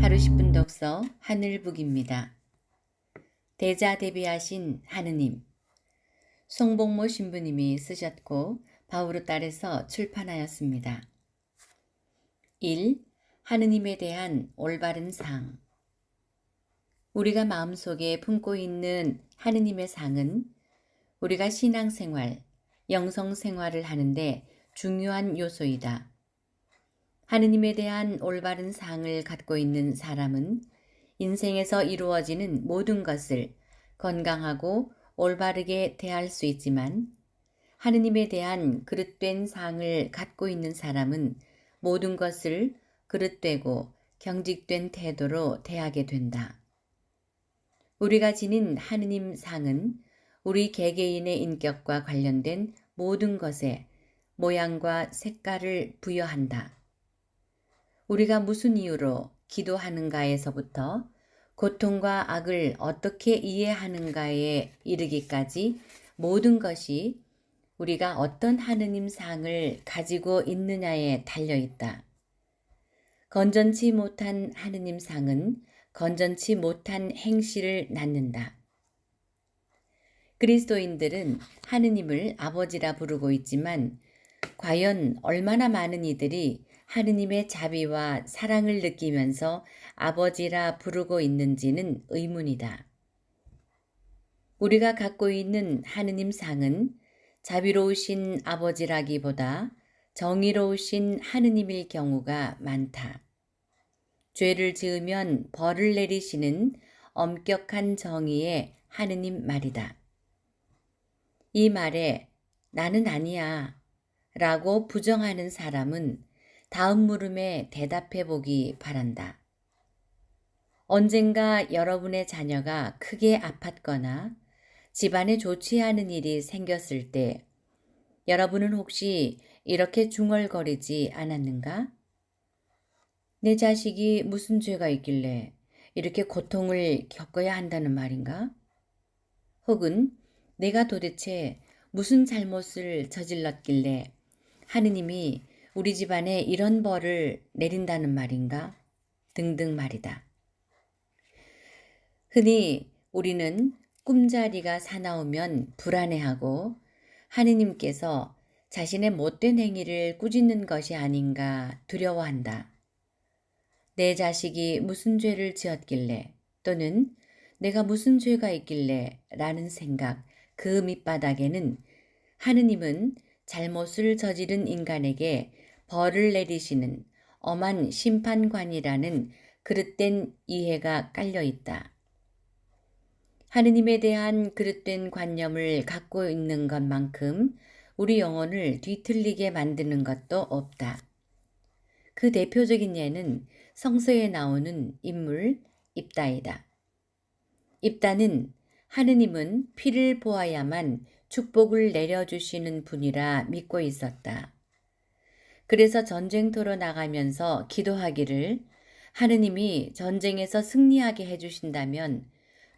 하루 10분 독서 하늘북입니다. 대자대비하신 하느님. 송복모 신부님이 쓰셨고 바우르 딸에서 출판하였습니다. 1. 하느님에 대한 올바른 상. 우리가 마음속에 품고 있는 하느님의 상은 우리가 신앙생활, 영성생활을 하는데 중요한 요소이다. 하느님에 대한 올바른 상을 갖고 있는 사람은 인생에서 이루어지는 모든 것을 건강하고 올바르게 대할 수 있지만 하느님에 대한 그릇된 상을 갖고 있는 사람은 모든 것을 그릇되고 경직된 태도로 대하게 된다. 우리가 지닌 하느님 상은 우리 개개인의 인격과 관련된 모든 것에 모양과 색깔을 부여한다. 우리가 무슨 이유로 기도하는가에서부터 고통과 악을 어떻게 이해하는가에 이르기까지 모든 것이 우리가 어떤 하느님 상을 가지고 있느냐에 달려있다. 건전치 못한 하느님 상은 건전치 못한 행실을 낳는다. 그리스도인들은 하느님을 아버지라 부르고 있지만 과연 얼마나 많은 이들이 하느님의 자비와 사랑을 느끼면서 아버지라 부르고 있는지는 의문이다. 우리가 갖고 있는 하느님 상은 자비로우신 아버지라기보다 정의로우신 하느님일 경우가 많다. 죄를 지으면 벌을 내리시는 엄격한 정의의 하느님 말이다. 이 말에 나는 아니야 라고 부정하는 사람은 다음 물음에 대답해 보기 바란다. 언젠가 여러분의 자녀가 크게 아팠거나 집안에 좋지 않은 일이 생겼을 때 여러분은 혹시 이렇게 중얼거리지 않았는가? 내 자식이 무슨 죄가 있길래 이렇게 고통을 겪어야 한다는 말인가? 혹은 내가 도대체 무슨 잘못을 저질렀길래 하느님이 우리 집안에 이런 벌을 내린다는 말인가? 등등 말이다. 흔히 우리는 꿈자리가 사나우면 불안해하고 하느님께서 자신의 못된 행위를 꾸짖는 것이 아닌가 두려워한다. 내 자식이 무슨 죄를 지었길래 또는 내가 무슨 죄가 있길래 라는 생각 그 밑바닥에는 하느님은 잘못을 저지른 인간에게 벌을 내리시는 엄한 심판관이라는 그릇된 이해가 깔려 있다. 하느님에 대한 그릇된 관념을 갖고 있는 것만큼 우리 영혼을 뒤틀리게 만드는 것도 없다. 그 대표적인 예는 성서에 나오는 인물 입다이다. 입다는 하느님은 피를 보아야만 축복을 내려주시는 분이라 믿고 있었다. 그래서 전쟁터로 나가면서 기도하기를 하느님이 전쟁에서 승리하게 해주신다면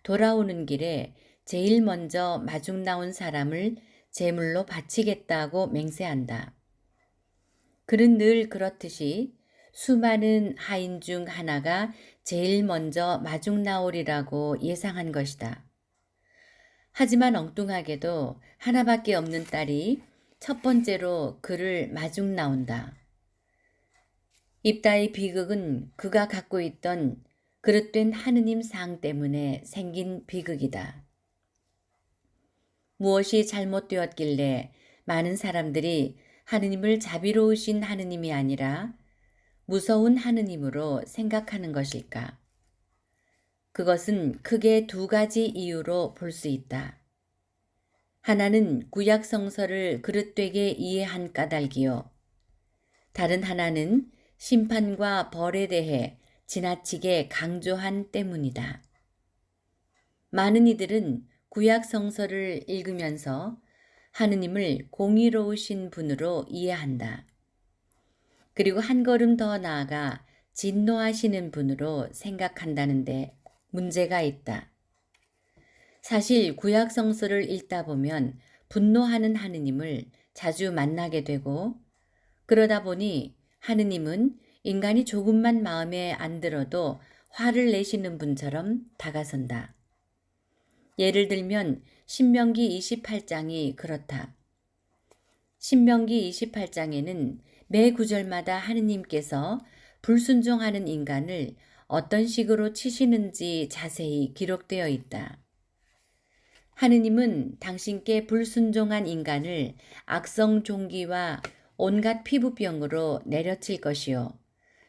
돌아오는 길에 제일 먼저 마중 나온 사람을 제물로 바치겠다고 맹세한다. 그는 늘 그렇듯이 수많은 하인 중 하나가 제일 먼저 마중 나오리라고 예상한 것이다. 하지만 엉뚱하게도 하나밖에 없는 딸이 첫 번째로 그를 마중 나온다. 입다의 비극은 그가 갖고 있던 그릇된 하느님 상 때문에 생긴 비극이다. 무엇이 잘못되었길래 많은 사람들이 하느님을 자비로우신 하느님이 아니라 무서운 하느님으로 생각하는 것일까? 그것은 크게 두 가지 이유로 볼 수 있다. 하나는 구약 성서를 그릇되게 이해한 까닭이요. 다른 하나는 심판과 벌에 대해 지나치게 강조한 때문이다. 많은 이들은 구약 성서를 읽으면서 하느님을 공의로우신 분으로 이해한다. 그리고 한 걸음 더 나아가 진노하시는 분으로 생각한다는데 문제가 있다. 사실 구약 성서를 읽다 보면 분노하는 하느님을 자주 만나게 되고 그러다 보니 하느님은 인간이 조금만 마음에 안 들어도 화를 내시는 분처럼 다가선다. 예를 들면 신명기 28장이 그렇다. 신명기 28장에는 매 구절마다 하느님께서 불순종하는 인간을 어떤 식으로 치시는지 자세히 기록되어 있다. 하느님은 당신께 불순종한 인간을 악성 종기와 온갖 피부병으로 내려칠 것이요.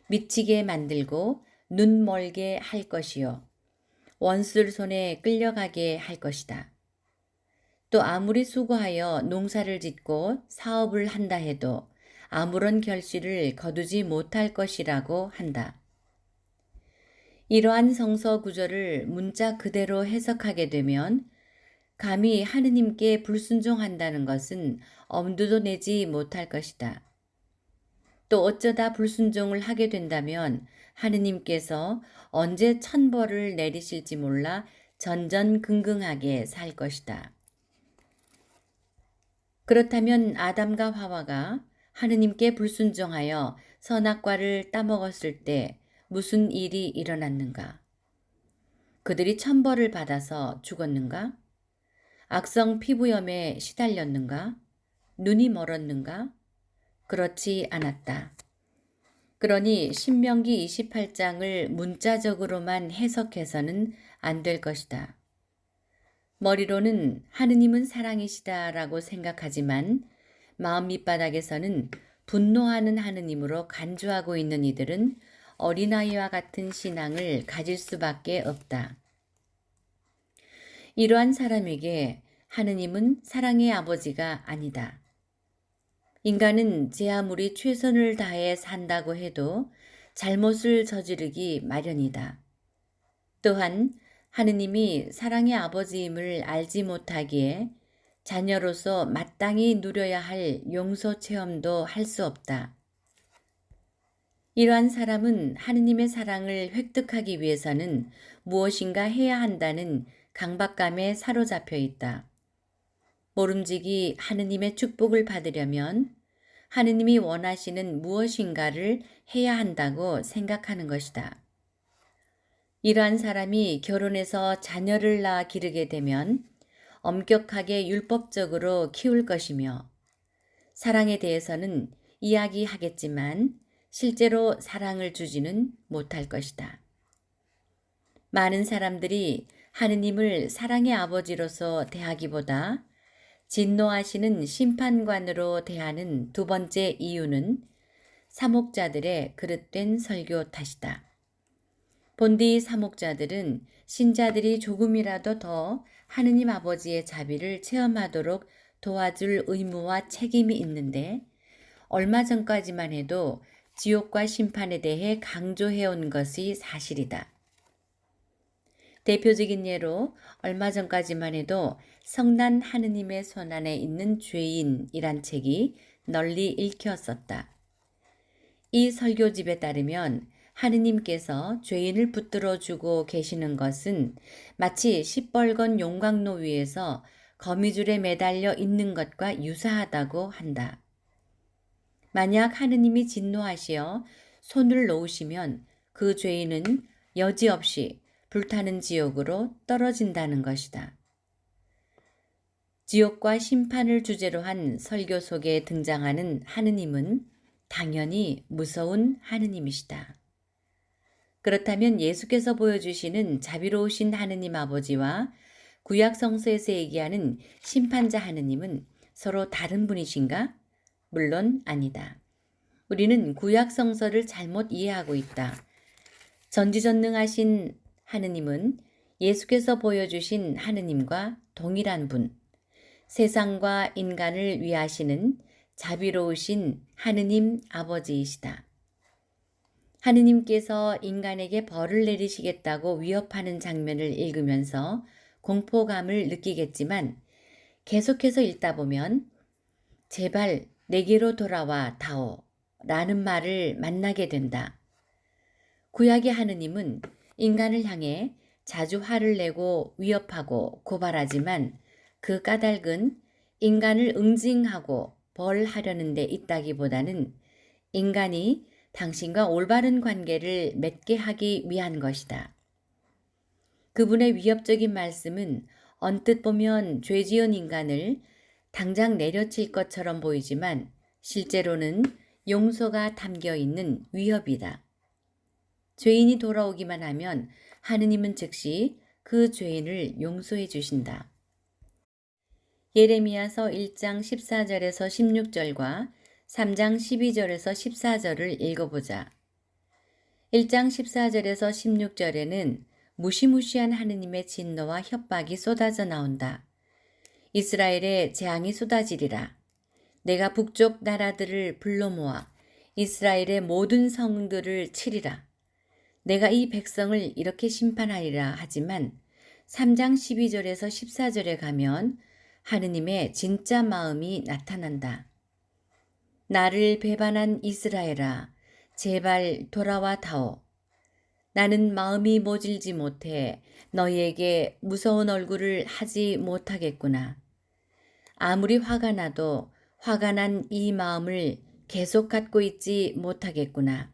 미치게 만들고 눈 멀게 할 것이요. 원술 손에 끌려가게 할 것이다. 또 아무리 수고하여 농사를 짓고 사업을 한다 해도 아무런 결실을 거두지 못할 것이라고 한다. 이러한 성서 구절을 문자 그대로 해석하게 되면 감히 하느님께 불순종한다는 것은 엄두도 내지 못할 것이다. 또 어쩌다 불순종을 하게 된다면 하느님께서 언제 천벌을 내리실지 몰라 전전긍긍하게 살 것이다. 그렇다면 아담과 하와가 하느님께 불순종하여 선악과를 따먹었을 때 무슨 일이 일어났는가? 그들이 천벌을 받아서 죽었는가? 악성 피부염에 시달렸는가? 눈이 멀었는가? 그렇지 않았다. 그러니 신명기 28장을 문자적으로만 해석해서는 안 될 것이다. 머리로는 하느님은 사랑이시다라고 생각하지만 마음 밑바닥에서는 분노하는 하느님으로 간주하고 있는 이들은 어린아이와 같은 신앙을 가질 수밖에 없다. 이러한 사람에게 하느님은 사랑의 아버지가 아니다. 인간은 제 아무리 최선을 다해 산다고 해도 잘못을 저지르기 마련이다. 또한 하느님이 사랑의 아버지임을 알지 못하기에 자녀로서 마땅히 누려야 할 용서 체험도 할 수 없다. 이러한 사람은 하느님의 사랑을 획득하기 위해서는 무엇인가 해야 한다는 강박감에 사로잡혀 있다. 모름지기 하느님의 축복을 받으려면 하느님이 원하시는 무엇인가를 해야 한다고 생각하는 것이다. 이러한 사람이 결혼해서 자녀를 낳아 기르게 되면 엄격하게 율법적으로 키울 것이며 사랑에 대해서는 이야기하겠지만 실제로 사랑을 주지는 못할 것이다. 많은 사람들이 하느님을 사랑의 아버지로서 대하기보다 진노하시는 심판관으로 대하는 두 번째 이유는 사목자들의 그릇된 설교 탓이다. 본디 사목자들은 신자들이 조금이라도 더 하느님 아버지의 자비를 체험하도록 도와줄 의무와 책임이 있는데 얼마 전까지만 해도 지옥과 심판에 대해 강조해온 것이 사실이다. 대표적인 예로 얼마 전까지만 해도 성난 하느님의 손안에 있는 죄인이란 책이 널리 읽혔었다. 이 설교집에 따르면 하느님께서 죄인을 붙들어 주고 계시는 것은 마치 시뻘건 용광로 위에서 거미줄에 매달려 있는 것과 유사하다고 한다. 만약 하느님이 진노하시어 손을 놓으시면 그 죄인은 여지없이 불타는 지옥으로 떨어진다는 것이다. 지옥과 심판을 주제로 한 설교 속에 등장하는 하느님은 당연히 무서운 하느님이시다. 그렇다면 예수께서 보여주시는 자비로우신 하느님 아버지와 구약 성서에서 얘기하는 심판자 하느님은 서로 다른 분이신가? 물론 아니다. 우리는 구약 성서를 잘못 이해하고 있다. 전지전능하신 하느님은 예수께서 보여주신 하느님과 동일한 분, 세상과 인간을 위하시는 자비로우신 하느님 아버지이시다. 하느님께서 인간에게 벌을 내리시겠다고 위협하는 장면을 읽으면서 공포감을 느끼겠지만 계속해서 읽다 보면 제발 내게로 돌아와 다오 라는 말을 만나게 된다. 구약의 하느님은 인간을 향해 자주 화를 내고 위협하고 고발하지만 그 까닭은 인간을 응징하고 벌하려는 데 있다기보다는 인간이 당신과 올바른 관계를 맺게 하기 위한 것이다. 그분의 위협적인 말씀은 언뜻 보면 죄 지은 인간을 당장 내려칠 것처럼 보이지만 실제로는 용서가 담겨 있는 위협이다. 죄인이 돌아오기만 하면 하느님은 즉시 그 죄인을 용서해 주신다. 예레미야서 1장 14절에서 16절과 3장 12절에서 14절을 읽어보자. 1장 14절에서 16절에는 무시무시한 하느님의 진노와 협박이 쏟아져 나온다. 이스라엘에 재앙이 쏟아지리라. 내가 북쪽 나라들을 불러 모아 이스라엘의 모든 성들을 치리라. 내가 이 백성을 이렇게 심판하리라 하지만 3장 12절에서 14절에 가면 하느님의 진짜 마음이 나타난다. 나를 배반한 이스라엘아, 제발 돌아와 다오. 나는 마음이 모질지 못해 너희에게 무서운 얼굴을 하지 못하겠구나. 아무리 화가 나도 화가 난 이 마음을 계속 갖고 있지 못하겠구나.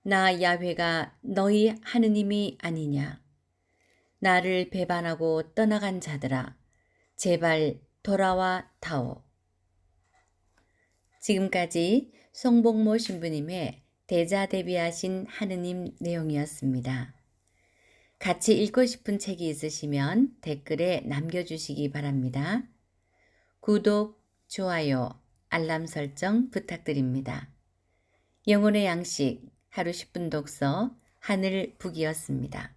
나 야훼가 너희 하느님이 아니냐. 나를 배반하고 떠나간 자들아, 제발 돌아와 다오. 지금까지 송복모 신부님의 대자대비하신 하느님 내용이었습니다. 같이 읽고 싶은 책이 있으시면 댓글에 남겨주시기 바랍니다. 구독, 좋아요, 알람 설정 부탁드립니다. 영혼의 양식, 하루 10분 독서, 하늘북이었습니다.